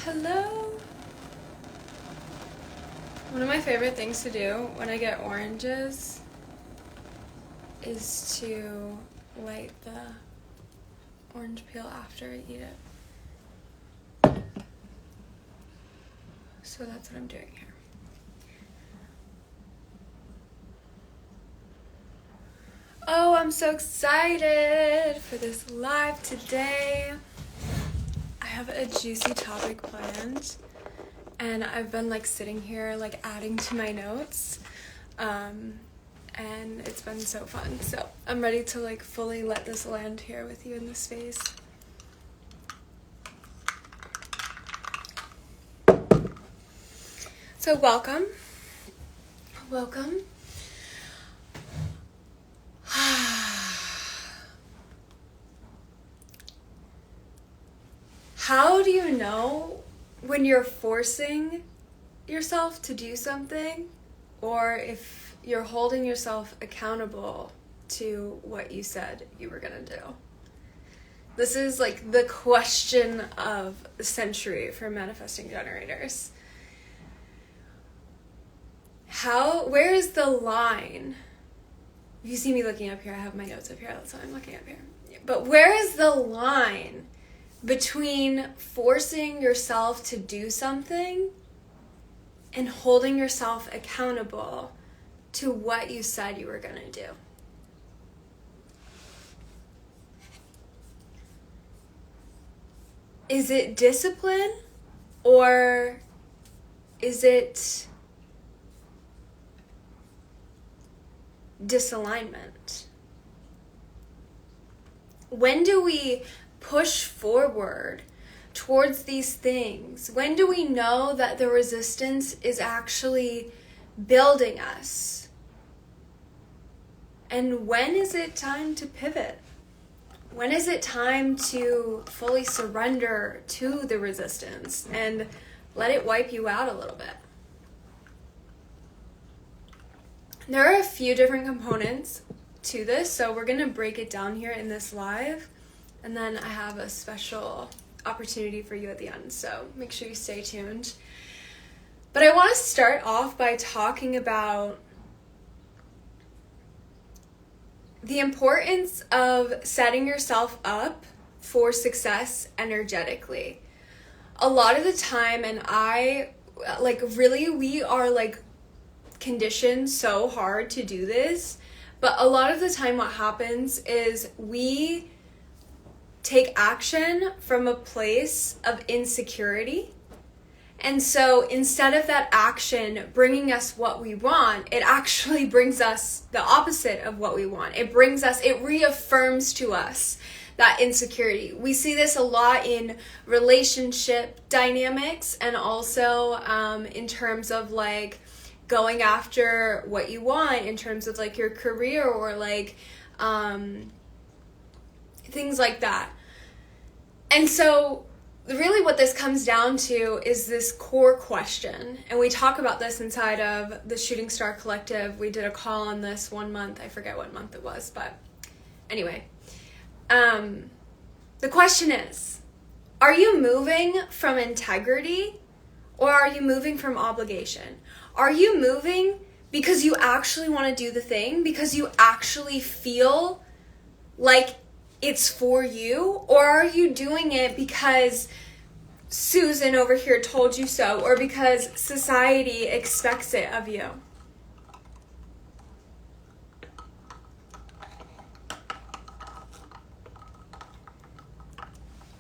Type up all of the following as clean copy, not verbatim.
Hello. One of my favorite things to do when I get oranges is to light the orange peel after I eat it. So that's what I'm doing here. Oh, I'm so excited for this live today. I have a juicy topic planned, and I've been sitting here adding to my notes, and it's been so fun. So I'm ready to fully let this land here with you in this space. So welcome. How do you know when you're forcing yourself to do something, or if you're holding yourself accountable to what you said you were gonna do? This is the question of the century for manifesting generators. Where is the line? If you see me looking up here, I have my notes up here, that's why I'm looking up here. But where is the line between forcing yourself to do something and holding yourself accountable to what you said you were going to do? Is it discipline, or is it disalignment? When do we push forward towards these things? When do we know that the resistance is actually building us? And when is it time to pivot? When is it time to fully surrender to the resistance and let it wipe you out a little bit? There are a few different components to this, so we're going to break it down here in this live. And then I have a special opportunity for you at the end, so make sure you stay tuned. But I want to start off by talking about the importance of setting yourself up for success energetically. A lot of the time, and we are conditioned so hard to do this, but a lot of the time what happens is we take action from a place of insecurity. And so instead of that action bringing us what we want, it actually brings us the opposite of what we want. It reaffirms to us that insecurity. We see this a lot in relationship dynamics, and also in terms of going after what you want in terms of your career, or things like that. And so really what this comes down to is this core question. And we talk about this inside of the Shooting Star Collective. We did a call on this one month. I forget what month it was, but anyway. The question is, are you moving from integrity, or are you moving from obligation? Are you moving because you actually want to do the thing, because you actually feel like it's for you, or are you doing it because Susan over here told you so, or because society expects it of you?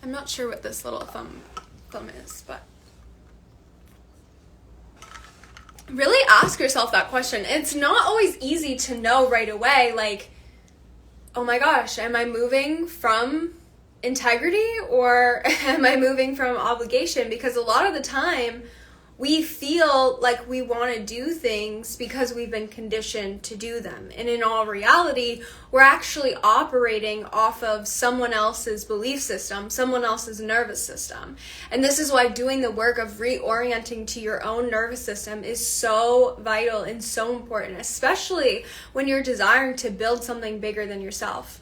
I'm not sure what this little thumb is, but really ask yourself that question. It's not always easy to know right away, oh my gosh, am I moving from integrity, or am I moving from obligation? Because a lot of the time we feel like we want to do things because we've been conditioned to do them. And in all reality, we're actually operating off of someone else's belief system, someone else's nervous system. And this is why doing the work of reorienting to your own nervous system is so vital and so important, especially when you're desiring to build something bigger than yourself.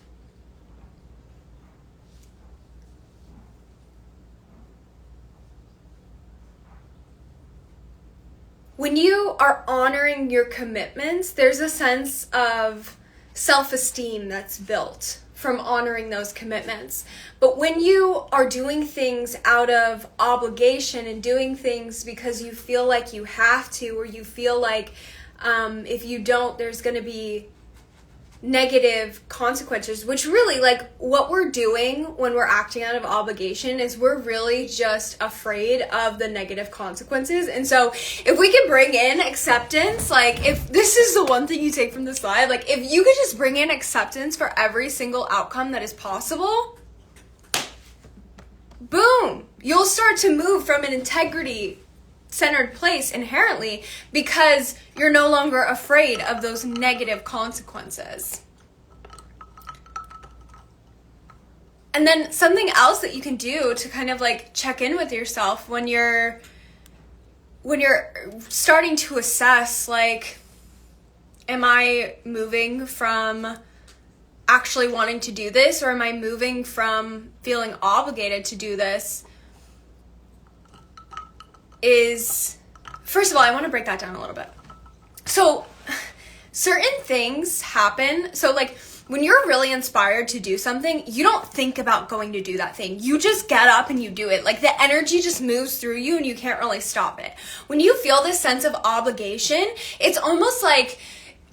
when you are honoring your commitments, there's a sense of self-esteem that's built from honoring those commitments. But when you are doing things out of obligation and doing things because you feel like you have to, or you feel like if you don't, there's going to be negative consequences, which really, like, what we're doing when we're acting out of obligation is we're really just afraid of the negative consequences. And so if we can bring in acceptance, like, if this is the one thing you take from this slide, like, if you could just bring in acceptance for every single outcome that is possible, boom, you'll start to move from an integrity centered place inherently, because you're no longer afraid of those negative consequences. And then something else that you can do to kind of like check in with yourself when you're starting to assess, like, am I moving from actually wanting to do this, or am I moving from feeling obligated to do this, is, first of all, I want to break that down a little bit. So certain things happen. So like when you're really inspired to do something, you don't think about going to do that thing. You just get up and you do it. Like the energy just moves through you and you can't really stop it. When you feel this sense of obligation, it's almost like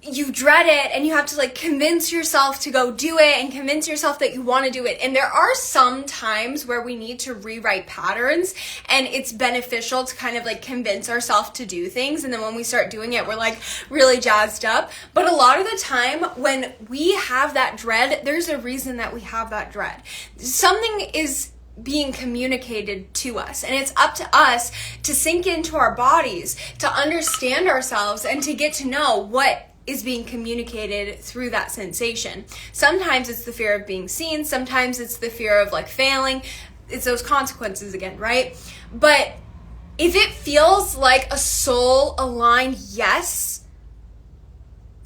you dread it and you have to like convince yourself to go do it and convince yourself that you want to do it. And there are some times where we need to rewrite patterns, and it's beneficial to kind of like convince ourselves to do things. And then when we start doing it, we're like really jazzed up. But a lot of the time when we have that dread, there's a reason that we have that dread. Something is being communicated to us, and it's up to us to sink into our bodies, to understand ourselves, and to get to know what is being communicated through that sensation. Sometimes it's the fear of being seen, sometimes it's the fear of like failing. It's those consequences again, right? But if it feels like a soul aligned yes,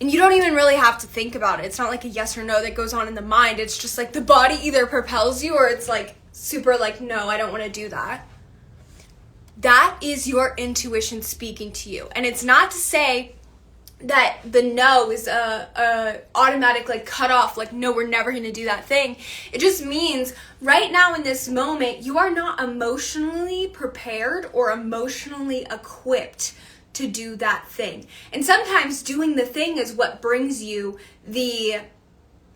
and you don't even really have to think about it, it's not like a yes or no that goes on in the mind, it's just like the body either propels you or it's like super like, no, I don't want to do that. That is your intuition speaking to you. And it's not to say that the no is a automatic like cut off, like no, we're never going to do that thing. It just means right now in this moment, you are not emotionally prepared or emotionally equipped to do that thing. And sometimes doing the thing is what brings you the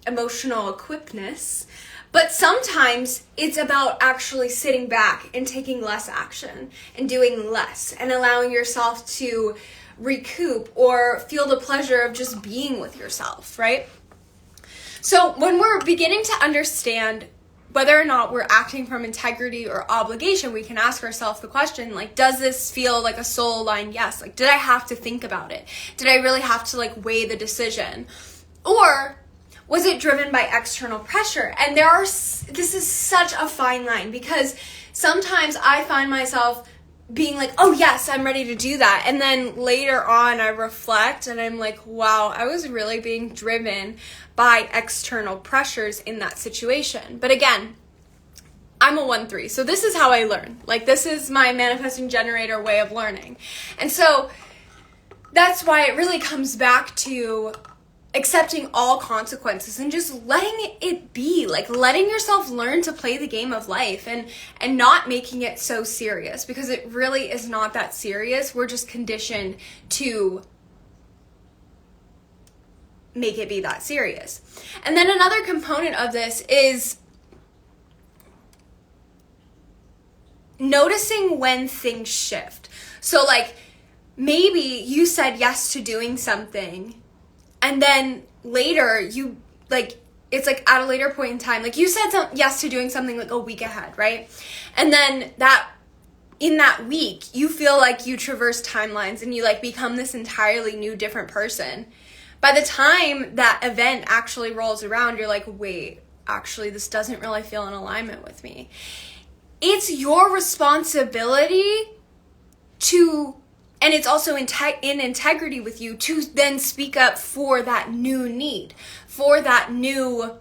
emotional equippedness. But sometimes it's about actually sitting back and taking less action and doing less and allowing yourself to recoup or feel the pleasure of just being with yourself, right? So when we're beginning to understand whether or not we're acting from integrity or obligation, we can ask ourselves the question, like, does this feel like a soul aligned yes? Like, did I have to think about it? Did I really have to like weigh the decision? Or was it driven by external pressure? And this is such a fine line, because sometimes I find myself being like, oh yes, I'm ready to do that. And then later on I reflect and I'm like, wow, I was really being driven by external pressures in that situation. But again, I'm a 1-3. So this is how I learn. Like, this is my manifesting generator way of learning. And so that's why it really comes back to accepting all consequences and just letting it be, like letting yourself learn to play the game of life and not making it so serious, because it really is not that serious. We're just conditioned to make it be that serious. And then another component of this is noticing when things shift. So like maybe you said yes to doing something, and then later you like, it's like at a later point in time, like you said yes to doing something like a week ahead, right? And then that in that week, you feel like you traverse timelines and you like become this entirely new, different person. By the time that event actually rolls around, you're like, wait, actually, this doesn't really feel in alignment with me. It's your responsibility to, and it's also in integrity with you, to then speak up for that new need, for that new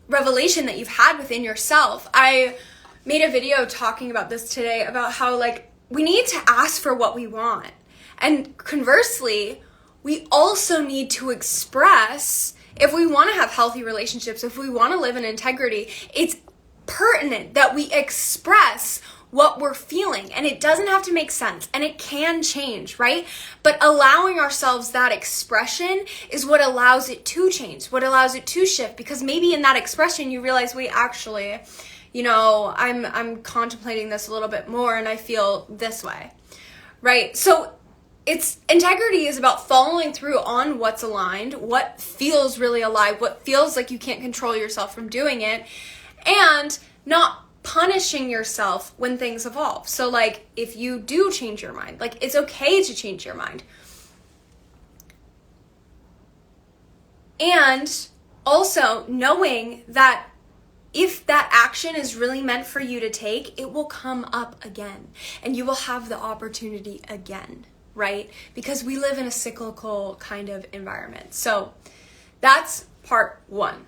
revelation that you've had within yourself. I made a video talking about this today, about how like we need to ask for what we want. And conversely, we also need to express, if we want to have healthy relationships, if we want to live in integrity, it's pertinent that we express what we're feeling. And it doesn't have to make sense, and it can change, right? But allowing ourselves that expression is what allows it to change, what allows it to shift, because maybe in that expression you realize, wait, actually, you know, I'm contemplating this a little bit more and I feel this way, right? So integrity is about following through on what's aligned, what feels really alive, what feels like you can't control yourself from doing it, and not punishing yourself when things evolve. So like, if you do change your mind, like, it's okay to change your mind. And also knowing that if that action is really meant for you to take, it will come up again and you will have the opportunity again, right? Because we live in a cyclical kind of environment. So that's part one.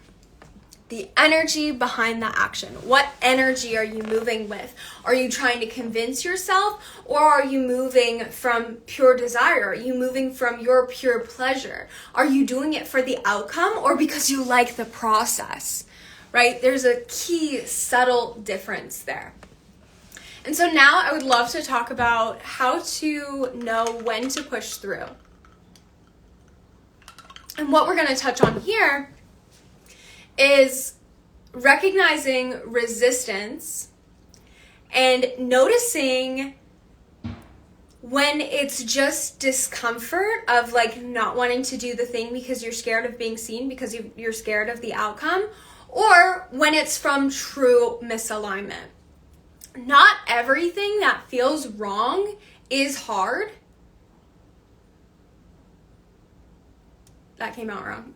The energy behind the action. What energy are you moving with? Are you trying to convince yourself, or are you moving from pure desire? Are you moving from your pure pleasure? Are you doing it for the outcome or because you like the process? Right? There's a key subtle difference there. And so now I would love to talk about how to know when to push through. And what we're going to touch on here is recognizing resistance and noticing when it's just discomfort of like not wanting to do the thing because you're scared of being seen, because you're scared of the outcome, or when it's from true misalignment. Not everything that feels wrong is hard. That came out wrong.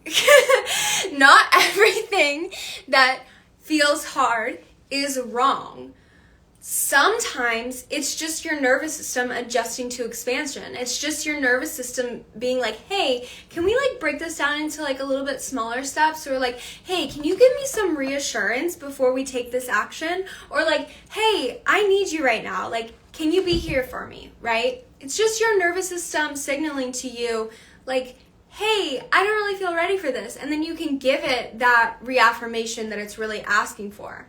Not everything that feels hard is wrong. Sometimes it's just your nervous system adjusting to expansion. It's just your nervous system being like, hey, can we like break this down into like a little bit smaller steps? Or like, hey, can you give me some reassurance before we take this action? Or like, hey, I need you right now. Like, can you be here for me, right? It's just your nervous system signaling to you like, hey, I don't really feel ready for this. And then you can give it that reaffirmation that it's really asking for.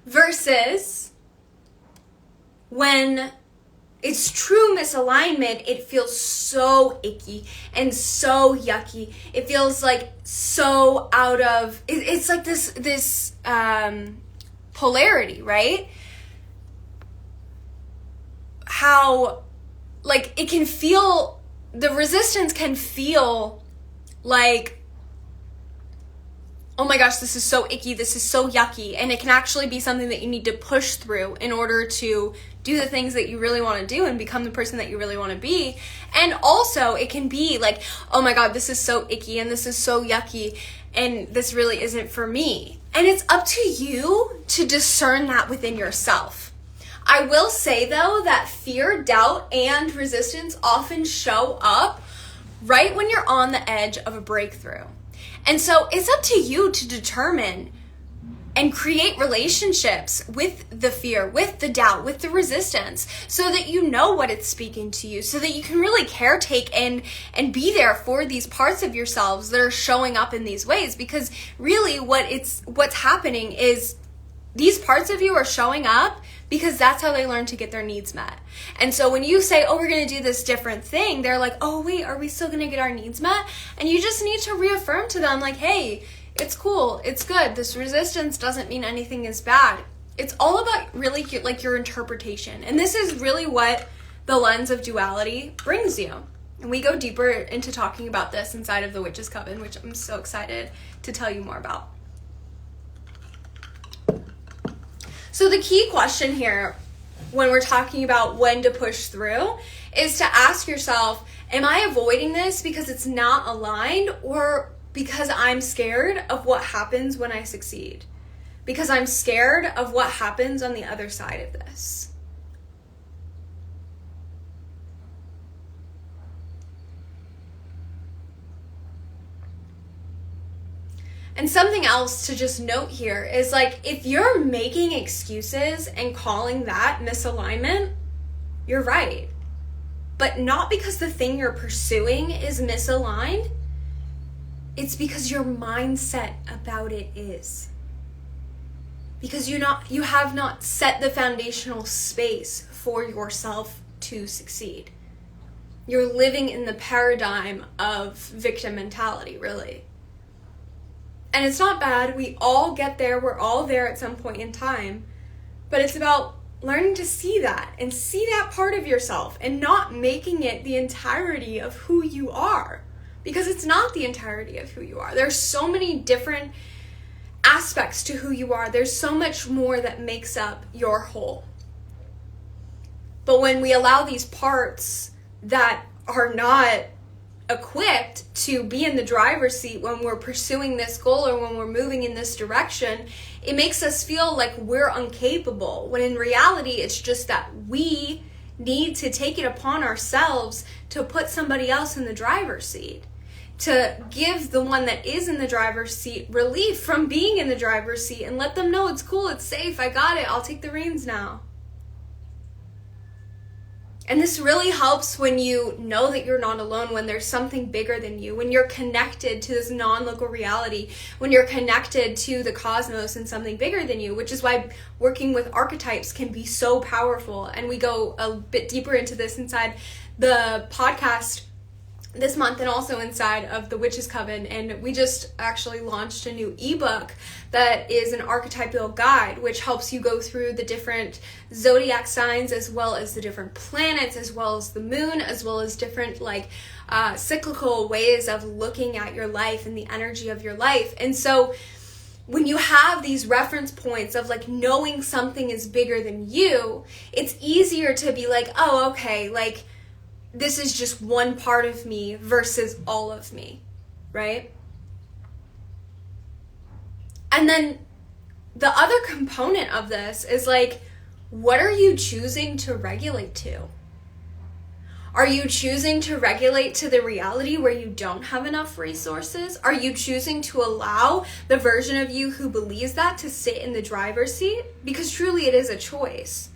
Versus when it's true misalignment, it feels so icky and so yucky. It feels like so out of, it's like this polarity, right? How like it can feel, the resistance can feel like, oh my gosh, this is so icky, this is so yucky, and it can actually be something that you need to push through in order to do the things that you really want to do and become the person that you really want to be. And also, it can be like, oh my god, this is so icky and this is so yucky and this really isn't for me. And it's up to you to discern that within yourself. I will say though that fear, doubt, and resistance often show up right when you're on the edge of a breakthrough. And so it's up to you to determine and create relationships with the fear, with the doubt, with the resistance, so that you know what it's speaking to you, so that you can really caretake and be there for these parts of yourselves that are showing up in these ways. Because really what's happening is these parts of you are showing up because that's how they learn to get their needs met. And so when you say, oh, we're going to do this different thing, they're like, oh, wait, are we still going to get our needs met? And you just need to reaffirm to them like, hey, it's cool, it's good. This resistance doesn't mean anything is bad. It's all about really like your interpretation. And this is really what the lens of duality brings you. And we go deeper into talking about this inside of the Witches Coven, which I'm so excited to tell you more about. So the key question here when we're talking about when to push through is to ask yourself, am I avoiding this because it's not aligned, or because I'm scared of what happens when I succeed? Because I'm scared of what happens on the other side of this. And something else to just note here is like, if you're making excuses and calling that misalignment, you're right. But not because the thing you're pursuing is misaligned. It's because your mindset about it is. Because you have not set the foundational space for yourself to succeed. You're living in the paradigm of victim mentality, really. And it's not bad. We all get there. We're all there at some point in time. But it's about learning to see that and see that part of yourself and not making it the entirety of who you are. Because it's not the entirety of who you are. There's so many different aspects to who you are. There's so much more that makes up your whole. But when we allow these parts that are not equipped to be in the driver's seat when we're pursuing this goal or when we're moving in this direction, it makes us feel like we're incapable, when in reality it's just that we need to take it upon ourselves to put somebody else in the driver's seat, to give the one that is in the driver's seat relief from being in the driver's seat and let them know it's cool, it's safe, I got it, I'll take the reins now. And this really helps when you know that you're not alone, when there's something bigger than you, when you're connected to this non-local reality, when you're connected to the cosmos and something bigger than you, which is why working with archetypes can be so powerful. And we go a bit deeper into this inside the podcast this month and also inside of the Witches Coven. And we just actually launched a new ebook that is an archetypal guide, which helps you go through the different zodiac signs, as well as the different planets, as well as the moon, as well as different cyclical ways of looking at your life and the energy of your life. And so when you have these reference points of knowing something is bigger than you, it's easier to be like, oh, okay, this is just one part of me versus all of me, right? And then the other component of this is what are you choosing to regulate to? Are you choosing to regulate to the reality where you don't have enough resources? Are you choosing to allow the version of you who believes that to sit in the driver's seat? Because truly it is a choice.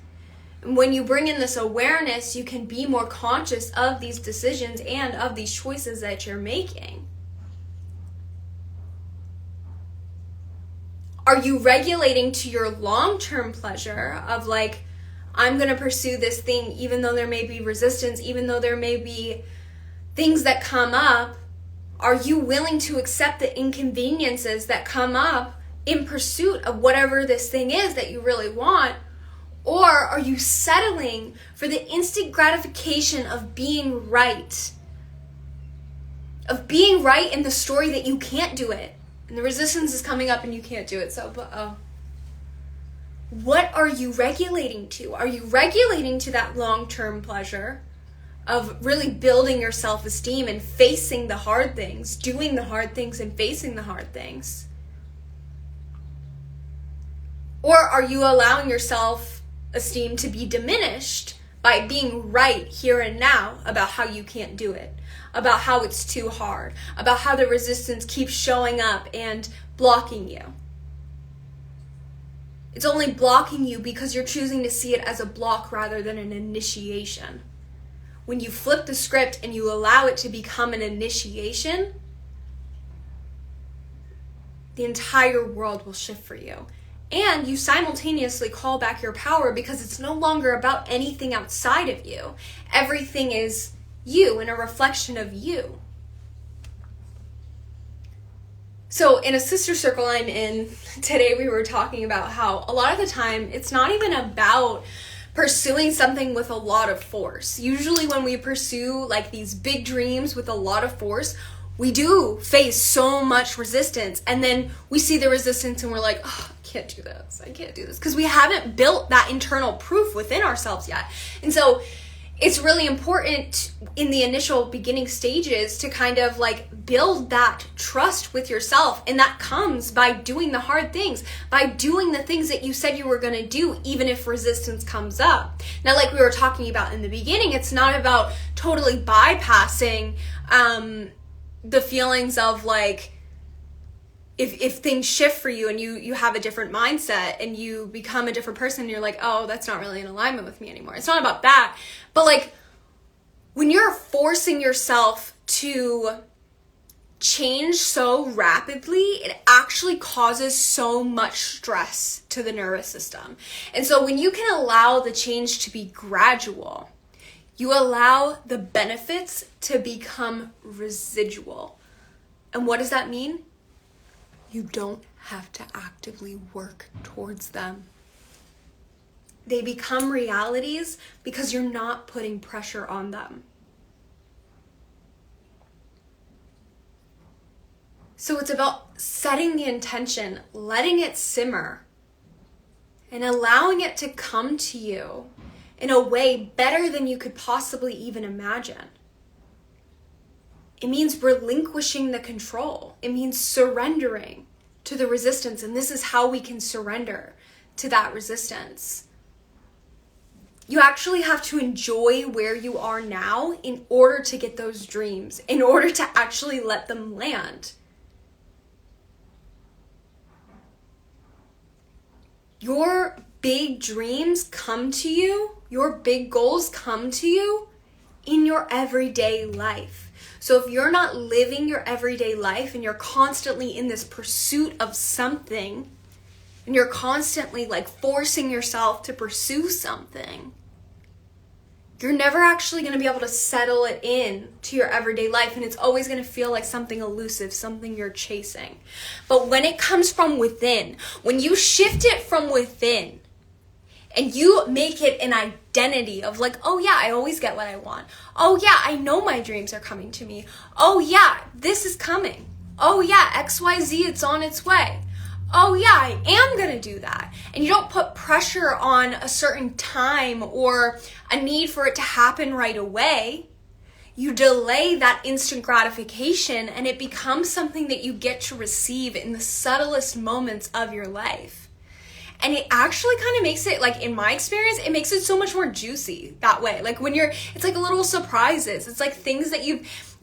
When you bring in this awareness, you can be more conscious of these decisions and of these choices that you're making. Are you regulating to your long-term pleasure of I'm going to pursue this thing even though there may be resistance, even though there may be things that come up? Are you willing to accept the inconveniences that come up in pursuit of whatever this thing is that you really want? Or are you settling for the instant gratification of being right? Of being right in the story that you can't do it. And the resistance is coming up and you can't do it. What are you regulating to? Are you regulating to that long-term pleasure of really building your self-esteem and facing the hard things, doing the hard things and facing the hard things? Or are you allowing yourself esteem to be diminished by being right here and now about how you can't do it, about how it's too hard, about how the resistance keeps showing up and blocking you? It's only blocking you because you're choosing to see it as a block rather than an initiation. When you flip the script and you allow it to become an initiation, the entire world will shift for you. And you simultaneously call back your power because it's no longer about anything outside of you. Everything is you and a reflection of you. So in a sister circle I'm in, today we were talking about how a lot of the time it's not even about pursuing something with a lot of force. Usually when we pursue these big dreams with a lot of force, we do face so much resistance, and then we see the resistance and we're like, oh, I can't do this, because we haven't built that internal proof within ourselves yet. And so it's really important in the initial beginning stages to kind of build that trust with yourself, and that comes by doing the hard things, by doing the things that you said you were going to do even if resistance comes up. Now, like we were talking about in the beginning, it's not about totally bypassing the feelings of if things shift for you and you have a different mindset and you become a different person, and you're like, oh, that's not really in alignment with me anymore. It's not about that. But like, when you're forcing yourself to change so rapidly, it actually causes so much stress to the nervous system. And so when you can allow the change to be gradual, you allow the benefits to become residual. And what does that mean? You don't have to actively work towards them. They become realities because you're not putting pressure on them. So it's about setting the intention, letting it simmer, and allowing it to come to you in a way better than you could possibly even imagine. It means relinquishing the control. It means surrendering to the resistance. And this is how we can surrender to that resistance. You actually have to enjoy where you are now in order to get those dreams, in order to actually let them land. Your big dreams come to you, your big goals come to you in your everyday life. So if you're not living your everyday life and you're constantly in this pursuit of something, and you're constantly like forcing yourself to pursue something, you're never actually going to be able to settle it in to your everyday life, and it's always going to feel like something elusive, something you're chasing. But when it comes from within, when you shift it from within, and you make it an identity of like, oh yeah, I always get what I want. Oh yeah, I know my dreams are coming to me. Oh yeah, this is coming. Oh yeah, XYZ, it's on its way. Oh yeah, I am gonna do that. And you don't put pressure on a certain time or a need for it to happen right away. You delay that instant gratification, and it becomes something that you get to receive in the subtlest moments of your life. And it actually kind of makes it, like in my experience, it makes it so much more juicy that way. Like when it's like little surprises. It's like things that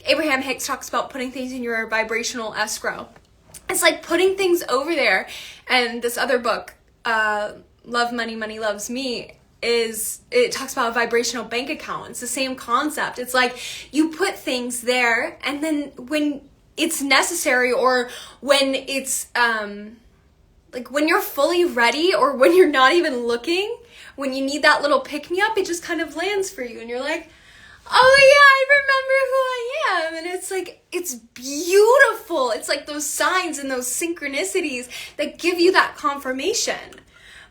Abraham Hicks talks about putting things in your vibrational escrow. It's like putting things over there. And this other book, Love Money, Money Loves Me, it talks about a vibrational bank account. It's the same concept. It's like you put things there, and then when it's necessary, or when it's like when you're fully ready, or when you're not even looking, when you need that little pick-me-up, it just kind of lands for you. And you're like, oh yeah, I remember who I am. And it's like, it's beautiful. It's like those signs and those synchronicities that give you that confirmation.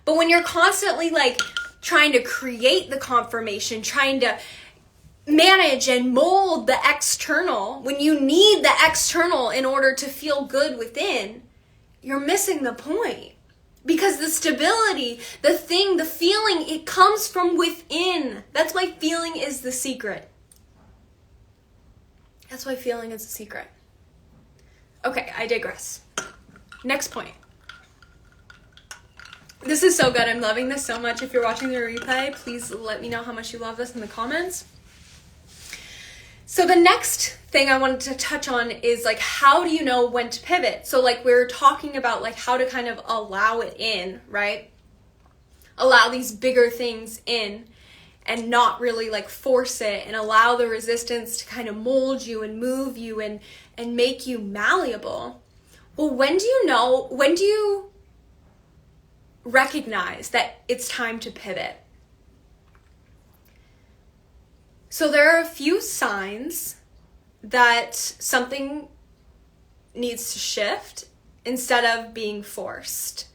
But when you're constantly like trying to create the confirmation, trying to manage and mold the external, when you need the external in order to feel good within, you're missing the point. Because the stability, the feeling, it comes from within. That's why feeling is the secret. That's why feeling is the secret. Okay, I digress. Next point. This is so good. I'm loving this so much. If you're watching the replay, please let me know how much you love this in the comments. So the next thing I wanted to touch on is like, how do you know when to pivot? So like we're talking about like how to kind of allow it in, right? Allow these bigger things in and not really like force it, and allow the resistance to kind of mold you and move you and make you malleable. Well, when do you recognize that it's time to pivot? So there are a few signs that something needs to shift instead of being forced.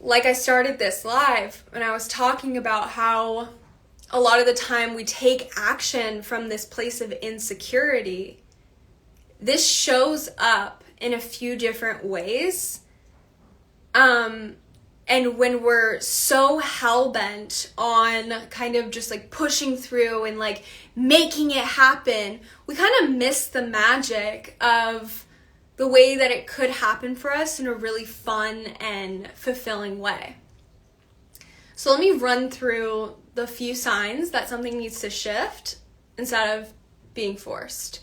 Like I started this live when I was talking about how a lot of the time we take action from this place of insecurity. This shows up in a few different ways. And when we're so hell-bent on kind of just like pushing through and like making it happen, we kind of miss the magic of the way that it could happen for us in a really fun and fulfilling way. So let me run through the few signs that something needs to shift instead of being forced.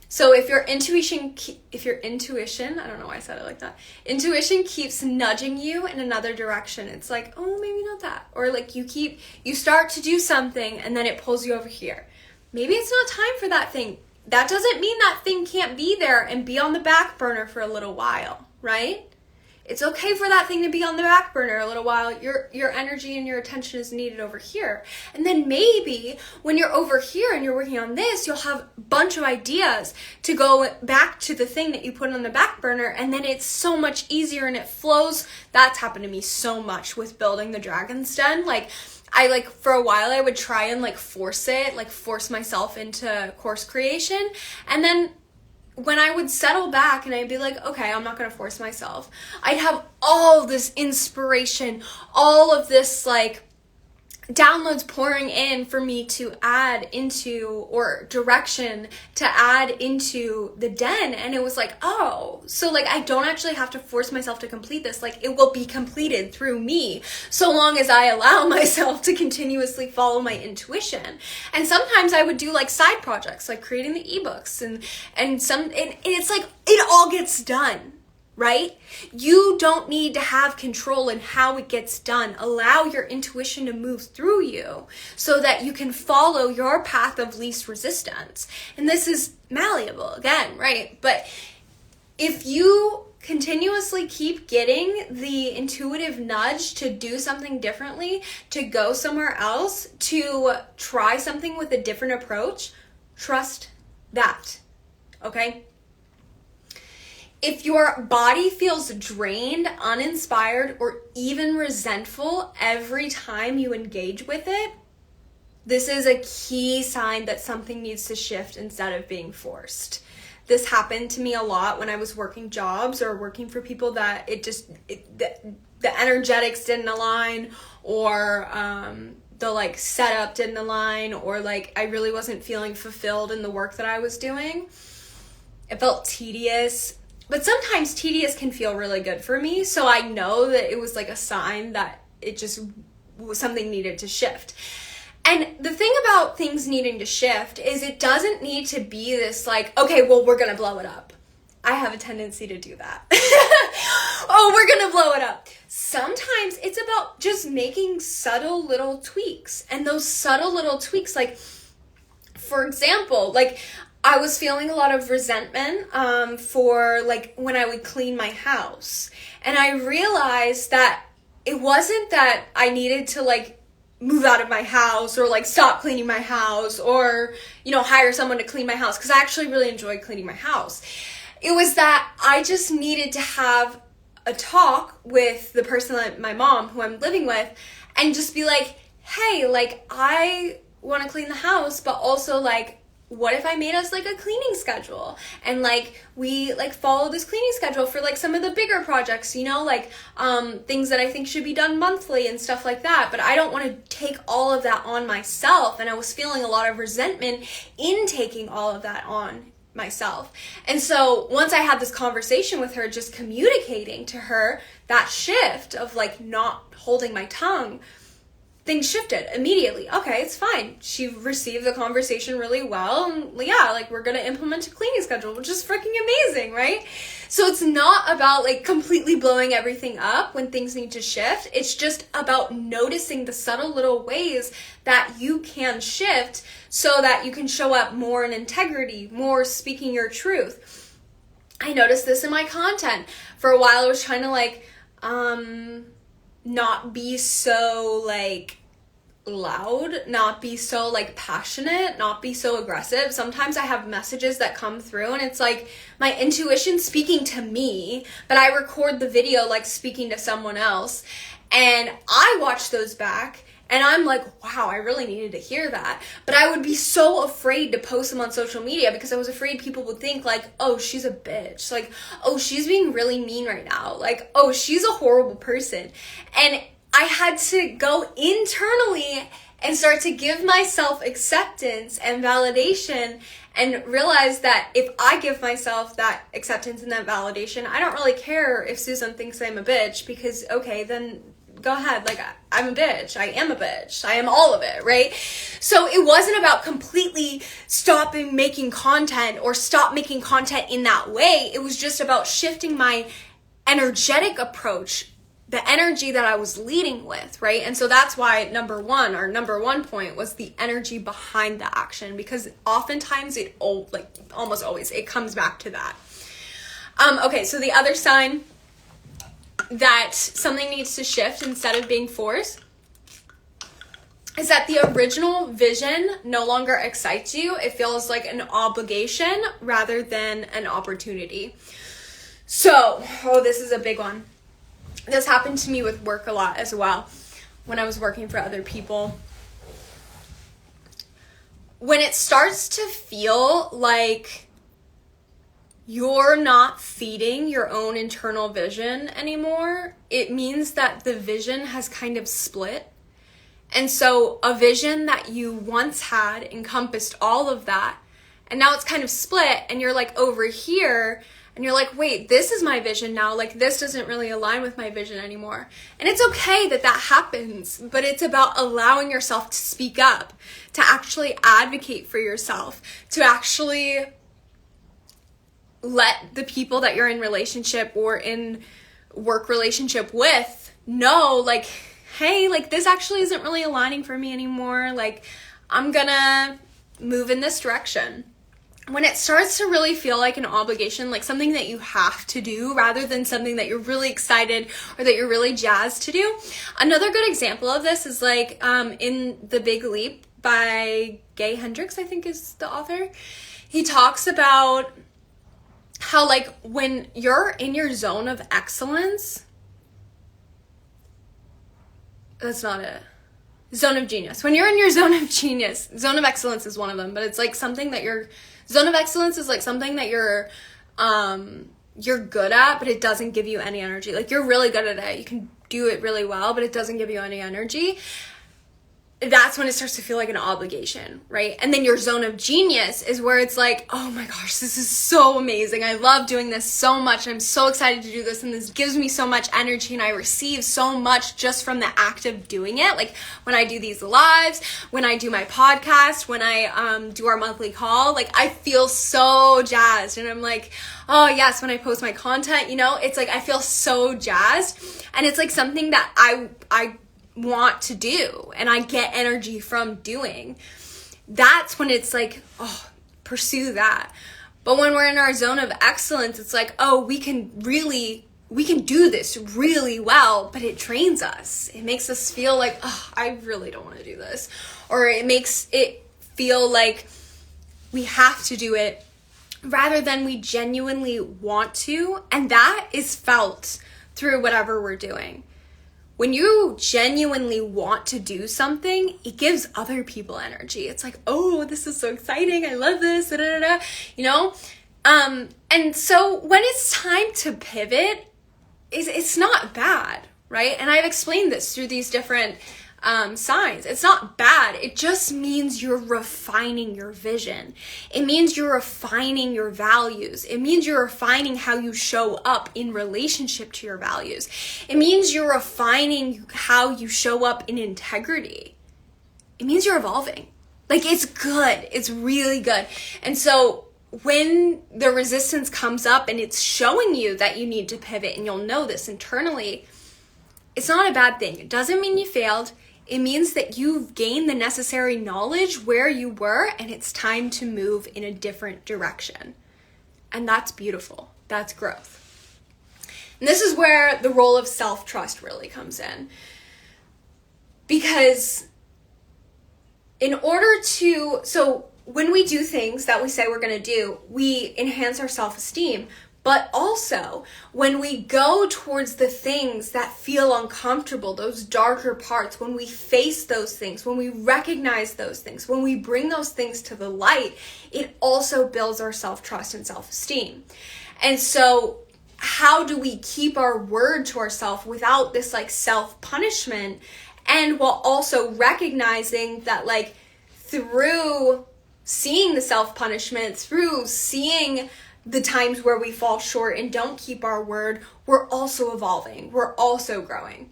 So if your intuition, I don't know why I said it like that. Intuition keeps nudging you in another direction. It's like, oh, maybe not that. Or like you start to do something and then it pulls you over here. Maybe it's not time for that thing. That doesn't mean that thing can't be there and be on the back burner for a little while, right? It's okay for that thing to be on the back burner a little while. Your energy and your attention is needed over here. And then maybe when you're over here and you're working on this, you'll have a bunch of ideas to go back to the thing that you put on the back burner, and then it's so much easier and it flows. That's happened to me so much with building the Dragon's Den. Like, for a while I would try and force myself into course creation. And then when I would settle back and I'd be like, okay, I'm not going to force myself, I'd have all this inspiration, all of this downloads pouring in for me to add into, or direction to add into the den. And it was like, oh, so I don't actually have to force myself to complete this. It will be completed through me, so long as I allow myself to continuously follow my intuition. And sometimes I would do side projects, like creating the ebooks and it's like, it all gets done. Right? You don't need to have control in how it gets done. Allow your intuition to move through you so that you can follow your path of least resistance. And this is malleable again, right? But if you continuously keep getting the intuitive nudge to do something differently, to go somewhere else, to try something with a different approach, trust that, okay? If your body feels drained, uninspired, or even resentful every time you engage with it, this is a key sign that something needs to shift instead of being forced. This happened to me a lot when I was working jobs or working for people that the energetics didn't align, or the setup didn't align, or I really wasn't feeling fulfilled in the work that I was doing. It felt tedious. But sometimes tedious can feel really good for me. So I know that it was a sign that it just something needed to shift. And the thing about things needing to shift is it doesn't need to be this okay, well, we're going to blow it up. I have a tendency to do that. Oh, we're going to blow it up. Sometimes it's about just making subtle little tweaks. And those subtle little tweaks, for example, I was feeling a lot of resentment for when I would clean my house. And I realized that it wasn't that I needed to move out of my house or stop cleaning my house or, hire someone to clean my house, because I actually really enjoyed cleaning my house. It was that I just needed to have a talk with the person, my mom, who I'm living with, and just be like, hey, I want to clean the house, but also what if I made us a cleaning schedule, and we follow this cleaning schedule for some of the bigger projects, things that I think should be done monthly and stuff like that. But I don't want to take all of that on myself, and I was feeling a lot of resentment in taking all of that on myself. And so once I had this conversation with her, just communicating to her that shift of not holding my tongue, things shifted immediately. Okay, it's fine. She received the conversation really well. And yeah, we're going to implement a cleaning schedule, which is freaking amazing, right? So it's not about completely blowing everything up when things need to shift. It's just about noticing the subtle little ways that you can shift so that you can show up more in integrity, more speaking your truth. I noticed this in my content. For a while, I was trying to not be so loud, not be so passionate, not be so aggressive. Sometimes I have messages that come through and it's my intuition speaking to me, but I record the video speaking to someone else, and I watch those back and I'm wow, I really needed to hear that. But I would be so afraid to post them on social media because I was afraid people would think oh, she's a bitch. Oh, she's being really mean right now. Oh, she's a horrible person. And I had to go internally and start to give myself acceptance and validation, and realize that if I give myself that acceptance and that validation, I don't really care if Susan thinks I'm a bitch, because okay, then go ahead. Like, I'm a bitch. I am a bitch. I am all of it, right? So it wasn't about completely stopping making content or stop making content in that way. It was just about shifting my energetic approach, the energy that I was leading with, right? And so that's why number one point was the energy behind the action, because oftentimes almost always, it comes back to that. Okay, so the other sign that something needs to shift instead of being forced is that the original vision no longer excites you. It feels like an obligation rather than an opportunity. So, this is a big one. This happened to me with work a lot as well when I was working for other people. When it starts to feel like you're not feeding your own internal vision anymore, it means that the vision has kind of split. And so a vision that you once had encompassed all of that, and now it's kind of split, and you're like over here, and you're like, wait, this is my vision now. Like, this doesn't really align with my vision anymore. And it's okay that that happens, but it's about allowing yourself to speak up, to actually advocate for yourself, to actually let the people that you're in relationship or in work relationship with know, like, hey, like, this actually isn't really aligning for me anymore. Like, I'm gonna move in this direction. When it starts to really feel like an obligation, like something that you have to do rather than something that you're really excited or that you're really jazzed to do. Another good example of this is like in The Big Leap by Gay Hendricks, I think is the author. He talks about how, like, when you're in your zone of excellence, that's not it. Zone of genius. When you're in your zone of genius, zone of excellence is one of them, but it's like something that zone of excellence is like something that you're good at, but it doesn't give you any energy. Like, you're really good at it. You can do it really well, but it doesn't give you any energy. That's when it starts to feel like an obligation, right? And then your zone of genius is where it's like, oh my gosh, this is so amazing. I love doing this so much. I'm so excited to do this, and this gives me so much energy, and I receive so much just from the act of doing it. Like, when I do these lives, when I do my podcast, when I do our monthly call, like, I feel so jazzed, and I'm like, oh yes, when I post my content, you know, it's like I feel so jazzed, and it's like something that I want to do and I get energy from doing. That's when it's like, oh, pursue that. But when we're in our zone of excellence, it's like, oh, we can do this really well, but it drains us. It makes us feel like, oh, I really don't want to do this. Or it makes it feel like we have to do it rather than we genuinely want to. And that is felt through whatever we're doing. When you genuinely want to do something, it gives other people energy. It's like, oh, this is so exciting. I love this, you know? And so when it's time to pivot, it's not bad, right? And I've explained this through these different signs. It's not bad. It just means you're refining your vision. It means you're refining your values. It means you're refining how you show up in relationship to your values. It means you're refining how you show up in integrity. It means you're evolving. Like, it's good. It's really good. And so when the resistance comes up and it's showing you that you need to pivot, and you'll know this internally, it's not a bad thing. It doesn't mean you failed. It means that you've gained the necessary knowledge where you were, and it's time to move in a different direction. And that's beautiful. That's growth. And this is where the role of self-trust really comes in. Because so when we do things that we say we're going to do, we enhance our self-esteem. But also, when we go towards the things that feel uncomfortable, those darker parts, when we face those things, when we recognize those things, when we bring those things to the light, it also builds our self-trust and self-esteem. And so, how do we keep our word to ourselves without this like self-punishment, and while also recognizing that, like, through seeing the self-punishment, through seeing the times where we fall short and don't keep our word, we're also evolving. We're also growing.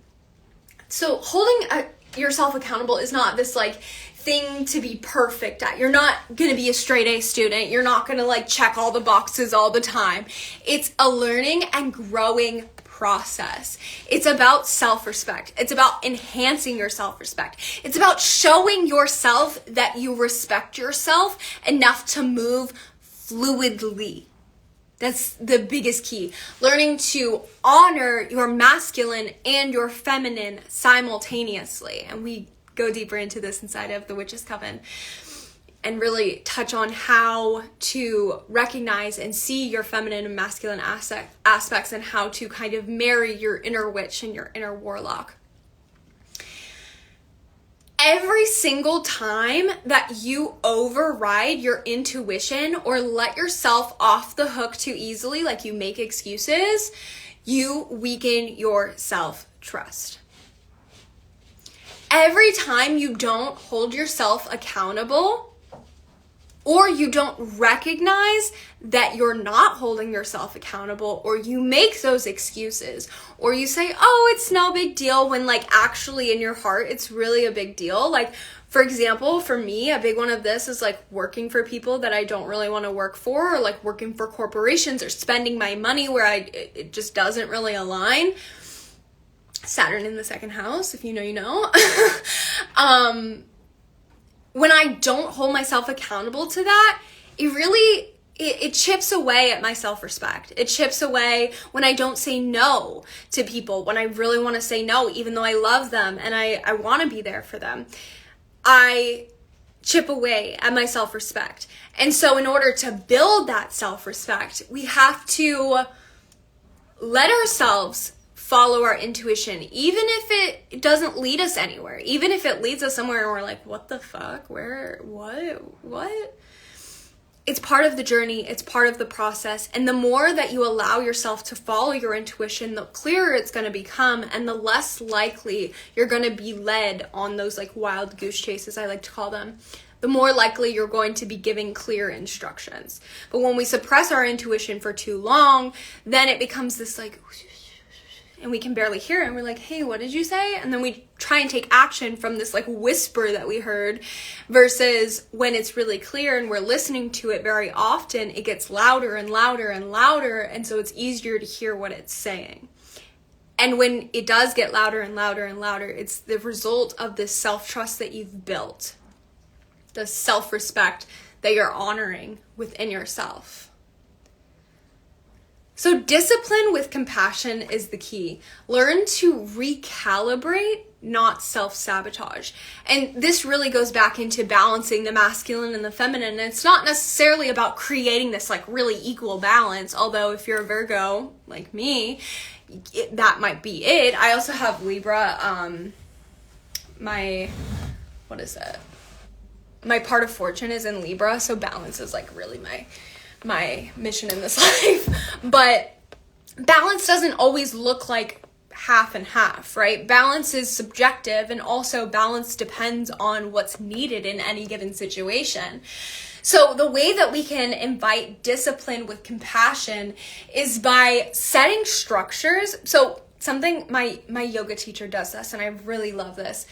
So holding yourself accountable is not this like thing to be perfect at. You're not going to be a straight A student. You're not going to like check all the boxes all the time. It's a learning and growing process. It's about self-respect. It's about enhancing your self-respect. It's about showing yourself that you respect yourself enough to move fluidly. That's the biggest key. Learning to honor your masculine and your feminine simultaneously. And we go deeper into this inside of the Witches Coven and really touch on how to recognize and see your feminine and masculine aspects and how to kind of marry your inner witch and your inner warlock. Every single time that you override your intuition or let yourself off the hook too easily, like you make excuses, you weaken your self-trust. Every time you don't hold yourself accountable, or you don't recognize that you're not holding yourself accountable, or you make those excuses, or you say, oh, it's no big deal, when like actually in your heart, it's really a big deal. Like, for example, for me, a big one of this is like working for people that I don't really want to work for, or like working for corporations, or spending my money where it just doesn't really align. Saturn in the second house, if you know, you know. When I don't hold myself accountable to that, it chips away at my self-respect. It chips away when I don't say no to people, when I really want to say no, even though I love them and I want to be there for them. I chip away at my self-respect. And so in order to build that self-respect, we have to let ourselves follow our intuition, even if it doesn't lead us anywhere, even if it leads us somewhere and we're like, what the fuck, where, what? It's part of the journey, it's part of the process, and the more that you allow yourself to follow your intuition, the clearer it's going to become, and the less likely you're going to be led on those like wild goose chases, I like to call them. The more likely you're going to be giving clear instructions. But when we suppress our intuition for too long, then it becomes this like, and we can barely hear it, and we're like, hey, what did you say? And then we try and take action from this like whisper that we heard, versus when it's really clear and we're listening to it very often, it gets louder and louder and louder, and so it's easier to hear what it's saying. And when it does get louder and louder and louder, it's the result of this self-trust that you've built, the self-respect that you're honoring within yourself. So discipline with compassion is the key. Learn to recalibrate, not self-sabotage. And this really goes back into balancing the masculine and the feminine. And it's not necessarily about creating this like really equal balance, although if you're a Virgo like me, that might be it. I also have Libra. My part of fortune is in Libra, so balance is like really my mission in this life. But balance doesn't always look like half and half, right? Balance is subjective, and also balance depends on what's needed in any given situation. So the way that we can invite discipline with compassion is by setting structures. So something my yoga teacher does this, and I really love this.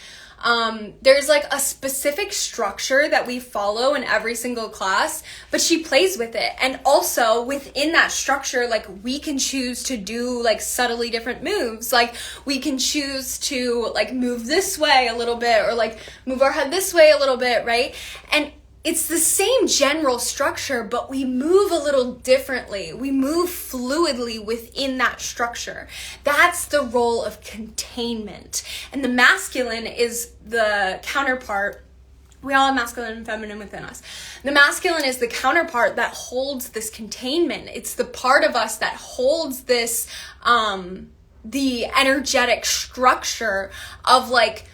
There's like a specific structure that we follow in every single class, but she plays with it. And also within that structure, like we can choose to do like subtly different moves. Like we can choose to like move this way a little bit, or like move our head this way a little bit, right? And it's the same general structure, but we move a little differently. We move fluidly within that structure. That's the role of containment. And the masculine is the counterpart. We all have masculine and feminine within us. The masculine is the counterpart that holds this containment. It's the part of us that holds this, the energetic structure of like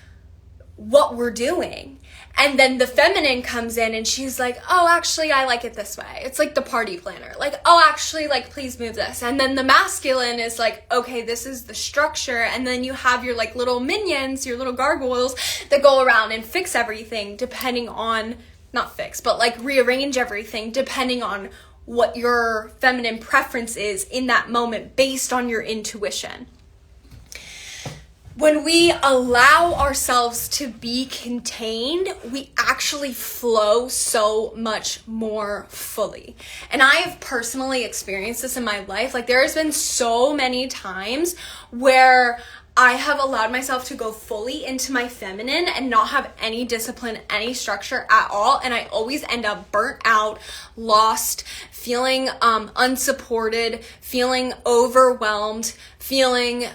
what we're doing. And then the feminine comes in and she's like, oh, actually, I like it this way. It's like the party planner. Like, oh, actually, like, please move this. And then the masculine is like, okay, this is the structure. And then you have your like little minions, your little gargoyles that go around and fix everything depending on, not fix, but like rearrange everything depending on what your feminine preference is in that moment based on your intuition. when we allow ourselves to be contained, we actually flow so much more fully. And I have personally experienced this in my life. Like, there has been so many times where I have allowed myself to go fully into my feminine and not have any discipline, any structure at all. And I always end up burnt out, lost, feeling unsupported, feeling overwhelmed, feeling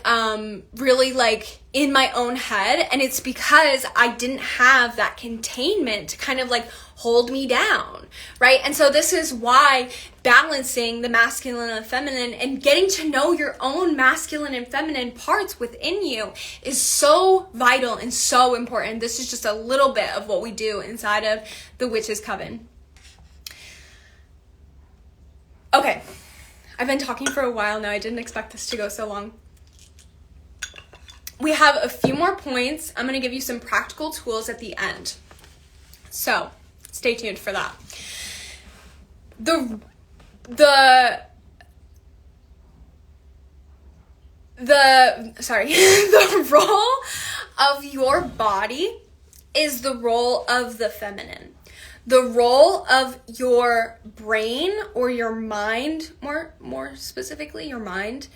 really like in my own head. And it's because I didn't have that containment to kind of like hold me down, right? And so this is why balancing the masculine and the feminine and getting to know your own masculine and feminine parts within you is so vital and so important. This is just a little bit of what we do inside of the Witches Coven. Okay, I've been talking for a while now. I didn't expect this to go so long. We have a few more points. I'm going to give you some practical tools at the end. So, stay tuned for that. The role of your body is the role of the feminine. The role of your brain or your mind, more specifically your mind,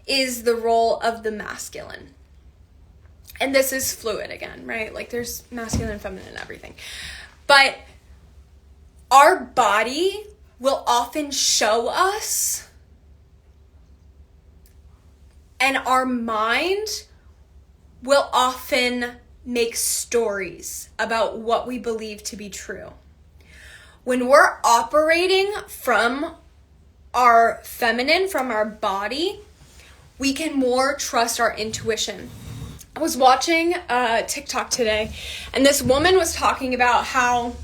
is the role of the masculine. And this is fluid again, right? Like, there's masculine and feminine and everything. But our body will often show us, and our mind will often make stories about what we believe to be true. When we're operating from our feminine, from our body, we can more trust our intuition. I was watching TikTok today, and this woman was talking about how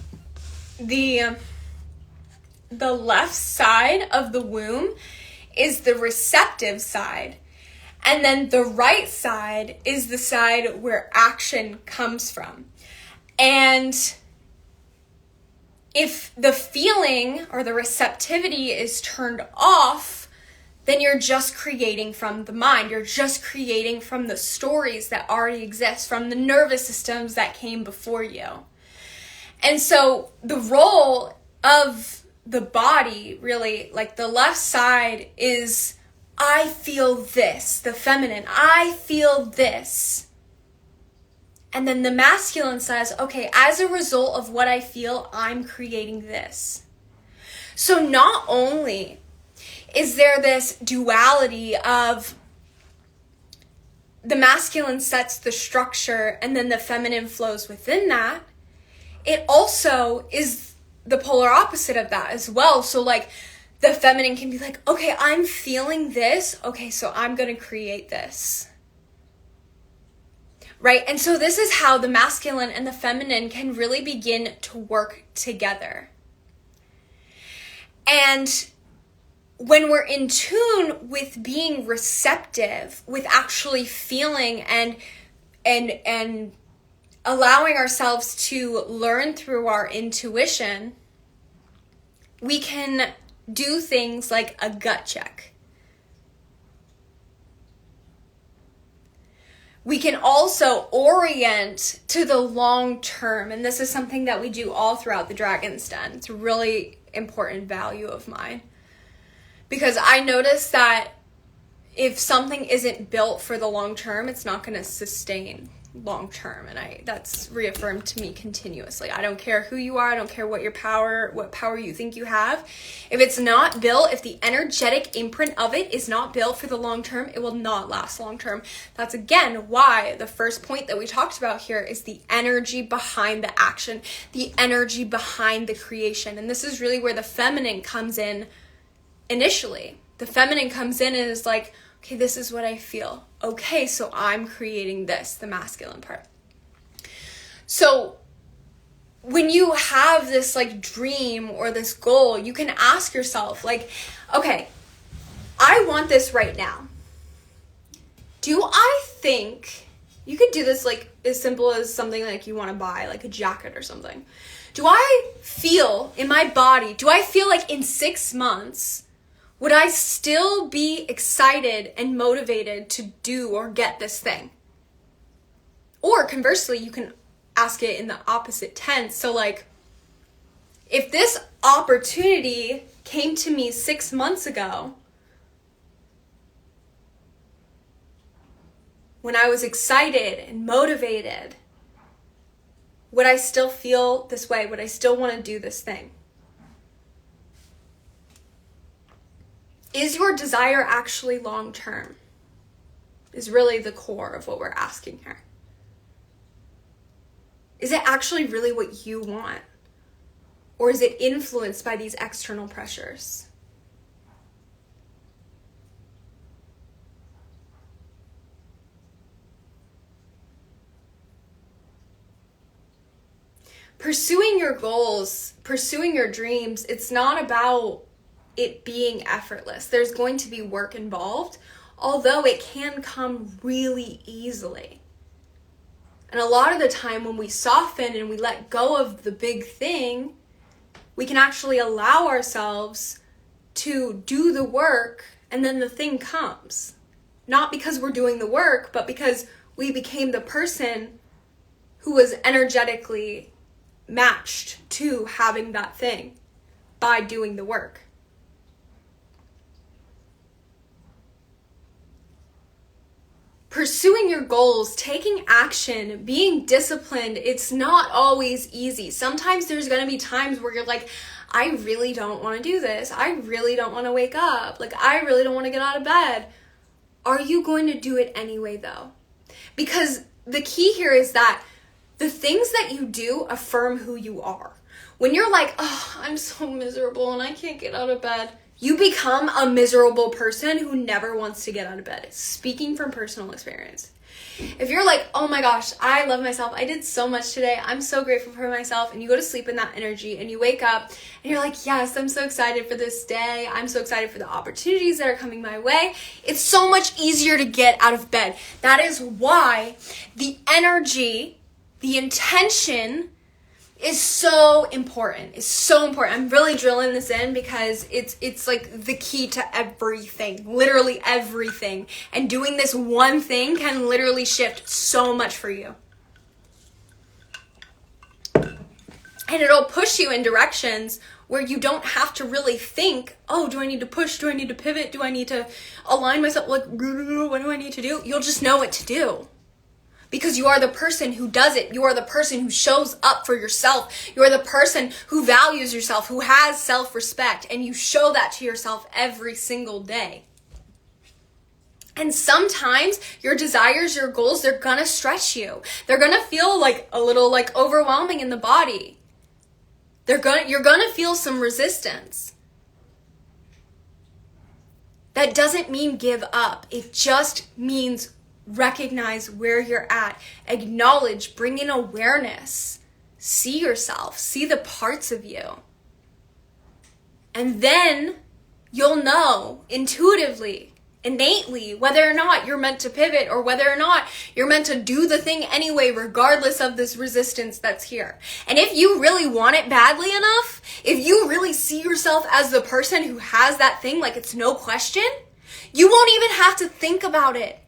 the left side of the womb is the receptive side, and then the right side is the side where action comes from. And if the feeling or the receptivity is turned off, then you're just creating from the mind. You're just creating from the stories that already exist, from the nervous systems that came before you. And so the role of the body, really, like the left side is, I feel this, the feminine, I feel this. And then the masculine says, okay, as a result of what I feel, I'm creating this. So not only is there this duality of the masculine sets the structure and then the feminine flows within that, it also is the polar opposite of that as well. So like the feminine can be like, okay, I'm feeling this. Okay, so I'm going to create this. Right? And so this is how the masculine and the feminine can really begin to work together. And when we're in tune with being receptive, with actually feeling and allowing ourselves to learn through our intuition, we can do things like a gut check. We can also orient to the long term, and this is something that we do all throughout the Dragon's Den. It's a really important value of mine. Because I noticed that if something isn't built for the long term, it's not going to sustain long term. And that's reaffirmed to me continuously. I don't care who you are. I don't care what power you think you have. If it's not built, if the energetic imprint of it is not built for the long term, it will not last long term. That's again why the first point that we talked about here is the energy behind the action, the energy behind the creation. And this is really where the feminine comes in. Initially, the feminine comes in and is like, okay, this is what I feel. Okay, so I'm creating this, the masculine part. So when you have this like dream or this goal, you can ask yourself like, okay, I want this right now. Do I think, you could do this like as simple as something like you want to buy, like a jacket or something. Do I feel in my body, do I feel like in 6 months, would I still be excited and motivated to do or get this thing? Or conversely, you can ask it in the opposite tense. So like, if this opportunity came to me 6 months ago, when I was excited and motivated, would I still feel this way? Would I still want to do this thing? Is your desire actually long-term? Is really the core of what we're asking here. Is it actually really what you want? Or is it influenced by these external pressures? Pursuing your goals, pursuing your dreams, it's not about it being effortless. There's going to be work involved, although it can come really easily. And a lot of the time when we soften and we let go of the big thing, we can actually allow ourselves to do the work, and then the thing comes. Not because we're doing the work, but because we became the person who was energetically matched to having that thing by doing the work. Pursuing your goals, taking action, being disciplined, it's not always easy. Sometimes there's going to be times where you're like, I really don't want to do this. I really don't want to wake up. Like, I really don't want to get out of bed. Are you going to do it anyway, though? Because the key here is that the things that you do affirm who you are. When you're like, oh, I'm so miserable and I can't get out of bed, you become a miserable person who never wants to get out of bed. Speaking from personal experience. If you're like, oh my gosh, I love myself. I did so much today. I'm so grateful for myself. And you go to sleep in that energy and you wake up and you're like, yes, I'm so excited for this day. I'm so excited for the opportunities that are coming my way. It's so much easier to get out of bed. That is why the energy, the intention is so important. It's so important. I'm really drilling this in because it's like the key to everything, literally everything. And doing this one thing can literally shift so much for you. And it'll push you in directions where you don't have to really think, oh, do I need to push? Do I need to pivot? Do I need to align myself? Like, what do I need to do? You'll just know what to do. Because you are the person who does it. You are the person who shows up for yourself. You are the person who values yourself, who has self-respect, and you show that to yourself every single day. And sometimes your desires, your goals, they're gonna stretch you. They're gonna feel like a little like overwhelming in the body. You're gonna feel some resistance. That doesn't mean give up. It just means recognize where you're at, acknowledge, bring in awareness, see yourself, see the parts of you. And then you'll know intuitively, innately, whether or not you're meant to pivot or whether or not you're meant to do the thing anyway, regardless of this resistance that's here. And if you really want it badly enough, if you really see yourself as the person who has that thing, like it's no question, you won't even have to think about it.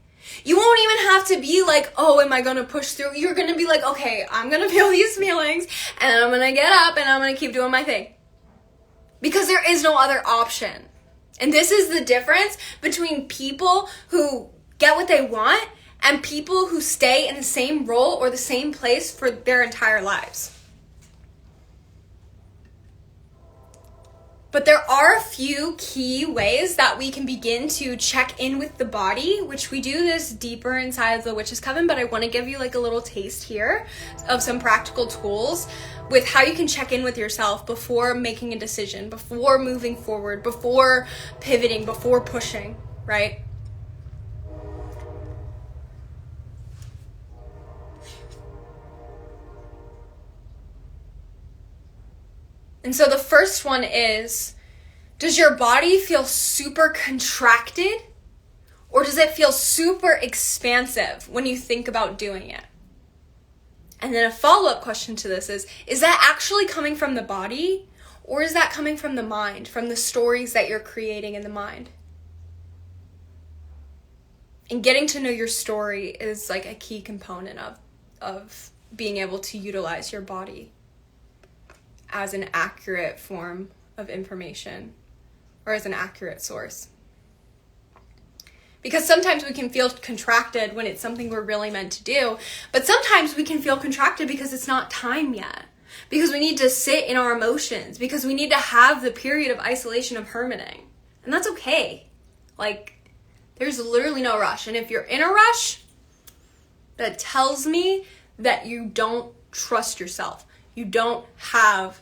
You won't even have to be like, oh, am I going to push through? You're going to be like, okay, I'm going to feel these feelings and I'm going to get up and I'm going to keep doing my thing. Because there is no other option. And this is the difference between people who get what they want and people who stay in the same role or the same place for their entire lives. But there are a few key ways that we can begin to check in with the body, which we do this deeper inside of the Witches Coven, but I want to give you like a little taste here of some practical tools with how you can check in with yourself before making a decision, before moving forward, before pivoting, before pushing, right? And so the first one is, does your body feel super contracted or does it feel super expansive when you think about doing it? And then a follow-up question to this is that actually coming from the body or is that coming from the mind, from the stories that you're creating in the mind? And getting to know your story is like a key component of of being able to utilize your body as an accurate form of information or as an accurate source. Because sometimes we can feel contracted when it's something we're really meant to do, but sometimes we can feel contracted because it's not time yet. Because we need to sit in our emotions, because we need to have the period of isolation of hermiting. And that's okay. Like, there's literally no rush. And if you're in a rush, that tells me that you don't trust yourself. You don't have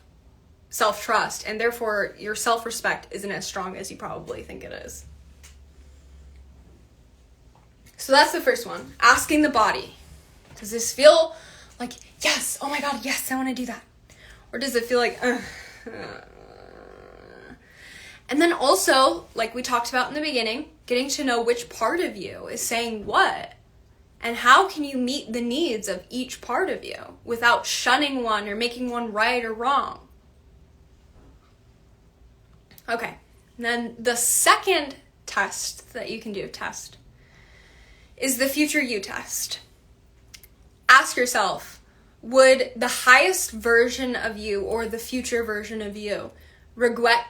self-trust, and therefore your self-respect isn't as strong as you probably think it is. So that's the first one. Asking the body. Does this feel like, yes, oh my God, yes, I want to do that? Or does it feel like, And then also, like we talked about in the beginning, getting to know which part of you is saying what. And how can you meet the needs of each part of you without shunning one or making one right or wrong? Okay, and then the second test that you can do, is the future you test. Ask yourself, would the highest version of you or the future version of you regret?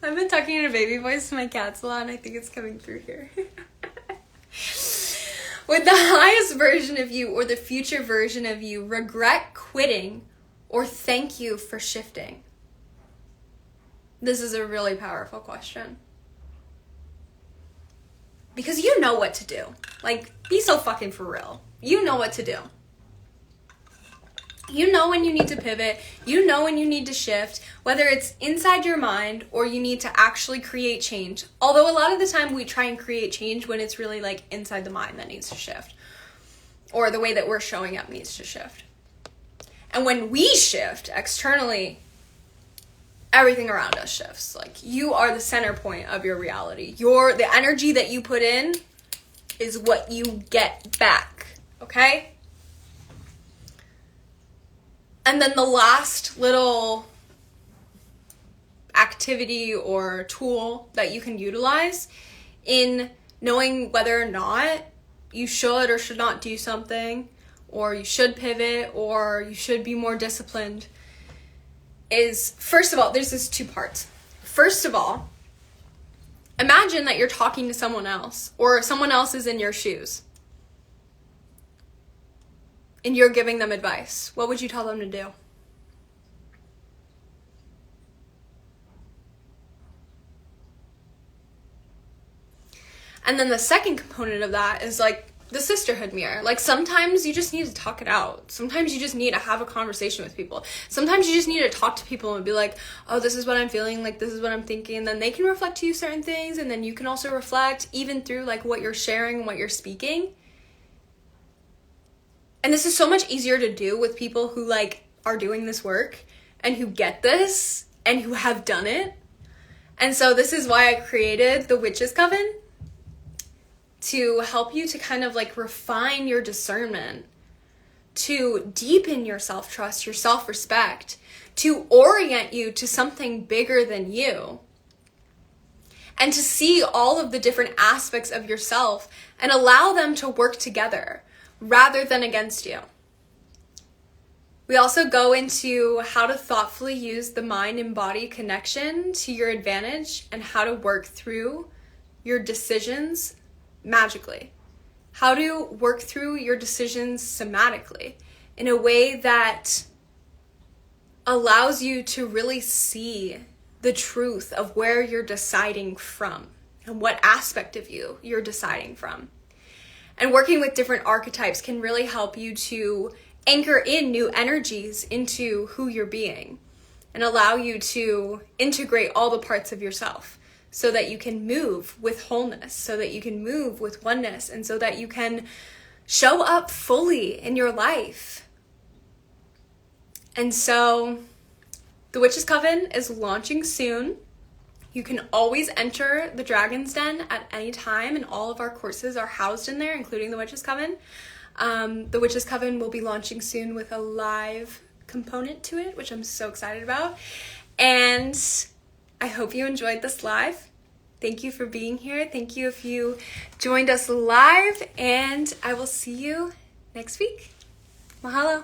I've been talking in a baby voice to my cats a lot, and I think it's coming through here. Would the highest version of you or the future version of you regret quitting or thank you for shifting? This is a really powerful question. Because you know what to do. Like, be so fucking for real. You know what to do. You know when you need to pivot. You know when you need to shift. Whether it's inside your mind or you need to actually create change. Although a lot of the time we try and create change when it's really like inside the mind that needs to shift. Or the way that we're showing up needs to shift. And when we shift externally, everything around us shifts. Like, you are the center point of your reality. The energy that you put in is what you get back. Okay? And then the last little activity or tool that you can utilize in knowing whether or not you should or should not do something, or you should pivot, or you should be more disciplined, is, first of all, there's this two parts. First of all, imagine that you're talking to someone else, or someone else is in your shoes, and you're giving them advice. What would you tell them to do? And then the second component of that is like the sisterhood mirror. Like, sometimes you just need to talk it out. Sometimes you just need to have a conversation with people. Sometimes you just need to talk to people and be like, oh, this is what I'm feeling, like, this is what I'm thinking. And then they can reflect to you certain things, and then you can also reflect even through like what you're sharing and what you're speaking. And this is so much easier to do with people who like are doing this work and who get this and who have done it. And so this is why I created the Witches Coven, to help you to kind of like refine your discernment, to deepen your self-trust, your self-respect, to orient you to something bigger than you, and to see all of the different aspects of yourself and allow them to work together rather than against you. We also go into how to thoughtfully use the mind and body connection to your advantage and how to work through your decisions magically. How to work through your decisions somatically in a way that allows you to really see the truth of where you're deciding from and what aspect of you you're deciding from. And working with different archetypes can really help you to anchor in new energies into who you're being and allow you to integrate all the parts of yourself, so that you can move with wholeness, so that you can move with oneness, and so that you can show up fully in your life. And so the Witches Coven is launching soon. You can always enter the Dragon's Den at any time, and all of our courses are housed in there, including the Witches Coven. The Witches Coven will be launching soon with a live component to it, which I'm so excited about. And I hope you enjoyed this live. Thank you for being here. Thank you if you joined us live, and I will see you next week. Mahalo.